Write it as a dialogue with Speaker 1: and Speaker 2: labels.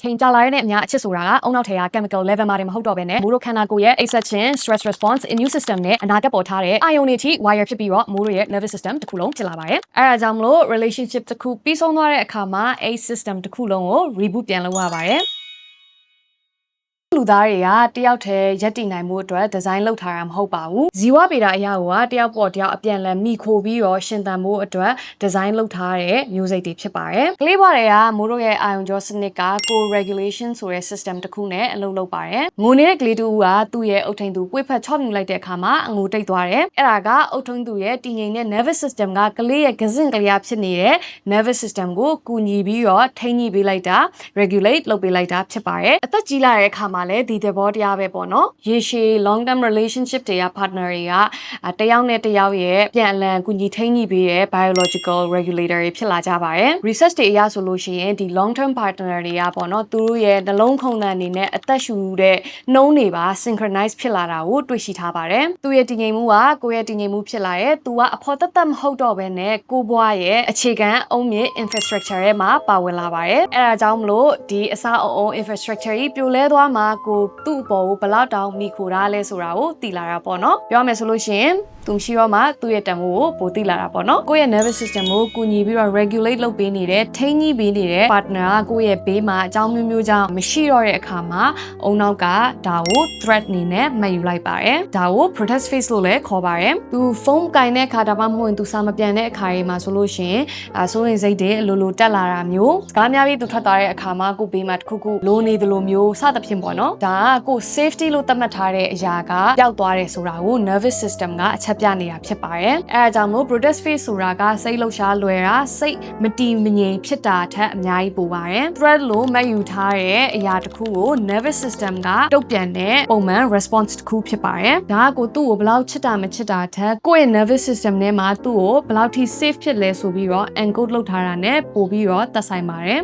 Speaker 1: ချိန်ကြာလာတဲ့အများအချစ်ဆိုတာကအုံနောက်ထဲက chemical level မှာတင်မဟုတ်တော့ဘဲနဲ့မိုးတို့ခန္ဓာကိုယ်ရဲ့ exertion stress response immune system နဲ့အနာဂတ်ပေါ်ထားတဲ့အာယုန်တွေထိ wire ဖြစ်ပြီးတော့မိုးတို့ရဲ့ nervous system တစ်ခုလုံးဖြစ်လာပါတယ်။အဲဒါကြောင့်မလို့ relationship တစ်ခုပြီးဆုံးသွားတဲ့အခါမှာ a system တစ်ခုလုံးကို reboot ပြန်လုပ်ရပါတယ်။လူသားတွေကတယောက်တည်းရက်တည်နိုင်မှုအတွက်ဒီဇိုင်းလုပ်ထားတာမဟုတ်ပါဘူး။ဇီဝဗေဒအရာကတယောက်ပေါ်တယောက်အပြန်လည်မိခိုပြီးတော့ရှင်သန်မှုအတွက်ဒီဇိုင်းလုပ်ထားတဲ့မျိုးစိတ်တွေဖြစ်ပါတယ်။ကလေးဘွားတွေကမိုးတို့ရဲ့အာယုံကြောစနစ်က co-regulation ဆိုတဲ့ system တစ်ခုနဲ့အလုပ်လုပ်ပါတယ်။ငိုနေတဲ့ကလေးတူကသူ့ရဲ့အုတ်ထိန်သူပွေ့ဖက်ချော့မြူလိုက်တဲ့အခါမှာအငိုတိတ်သွားတယ်။အဲ့ဒါကအုတ်ထိန်သူရဲ့တည်ငြိမ်တဲ့ nervous system ကကလေးရဲ့ကစင့်ကလေးဖြစ်နေတဲ့ nervous system ကိုကူညီပြီးတော့ထိန်းညှိပေးလိုက်တာ regulate လုပ်ပေးလိုက်တာဖြစ်ပါတယ်။အသက်ကြီးလာတဲ့အခါမှာလည်းဒီသဘောတရားပဲပေါ့နော်ရေရှည် long term relationship တွေက partner တွေကတယောက်နဲ့တယောက်ရဲ့ပြန်အလှန်ကူညီထိန်းညှိပေးတဲ့ biological regulator တွေဖြစ်လာကြပါတယ် research တွေအရဆိုလို့ရှိရင်ဒီ long term partner တွေကပေါ့နော်သူတို့ရဲ့နှလုံးခုန်သံတွေနဲ့အသက်ရှူတဲ့နှုံးတွေပါ synchronize ဖြစ်လာတာကိုတွေ့ရှိထားပါတယ်သူရဲ့တည်ငြိမ်မှုကကိုယ့်ရဲ့တည်ငြိမ်မှုဖြစ်လာရဲ့သူကအဖော်သက်သက်မဟုတ်တော့ဘဲနဲ့ကိုဘွားရဲ့အခြေခံအုံမြင့် infrastructure ရဲ့မှာပါဝင်လာပါတယ်အဲဒါကြောင့်မလို့ဒီအစားအုံ infrastructure ကြီးပြိုလဲသွားမှာကိုသူ့အပေါ်ကိုဘလောက်တောင်မိခိုတာလဲဆိုတာကိုသိလာတာပေါ့နော်ပြောမယ်ဆိုလို့ရှိရင်သူရှိတော့မှသူ့ရဲ့တန်ဖိုးကိုပိုသိလာတာပေါ့နော်ကိုယ့်ရဲ့ nervous system ကိုကူညီပြီးတော့ regulate လုပ်ပေးနေတဲ့ထိန်းညှိပေးနေတဲ့ partner ကကိုယ့်ရဲ့ဘေးမှာအကြောင်းမျိုးမျိုးကြောင့်မရှိတော့တဲ့အခါမှာအုံနောက်ကဒါကို threat အနေနဲ့မှတ်ယူလိုက်ပါတယ်ဒါကို protest phase လို့လည်းခေါ်ပါတယ်သူ phone ကင်တဲ့အခါဒါမှမဟုတ်ရင်သူစာမပြန်တဲ့အခါတွေမှာဆိုလို့ရှိရင်စိုးရင်စိတ်တွေအလိုလိုတက်လာတာမျိုးစကားများပြီးသူထွက်သွားတဲ့အခါမှာကိုဘေးမှာတစ်ခုခုလိုနေသလိုမျိုးစသဖြင့်ပေါ့နော်ဒါကကို safety လို့သတ်မှတ်ထားတဲ့အရာကပျောက်သွားတယ်ဆိုတာကို nervous system ကအချက်ပြနေတာဖြစ်ပါတယ်အဲဒါကြောင့်မို့ protest phase ဆိုတာကစိတ်လှုပ်ရှားလွယ်တာစိတ်မတည်မငြိမ်ဖြစ်တာထက်အများကြီးပိုပါတယ် threat လို့မှတ်ယူထားတဲ့အရာတစ်ခုကို nervous system ကတုံ့ပြန်တဲ့ပုံမှန် response တစ်ခုဖြစ်ပါတယ်ဒါကကိုသူ့ကိုဘယ်လောက်ချစ်တာမချစ်တာထက်ကိုယ့်ရဲ့ nervous system ထဲမှာသူ့ကိုဘယ်လောက်ထိ safe ဖြစ်လဲဆိုပြီးတော့ encode လုပ်ထားတာနဲ့ပို့ပြီးတော့သက်ဆိုင်ပါတယ်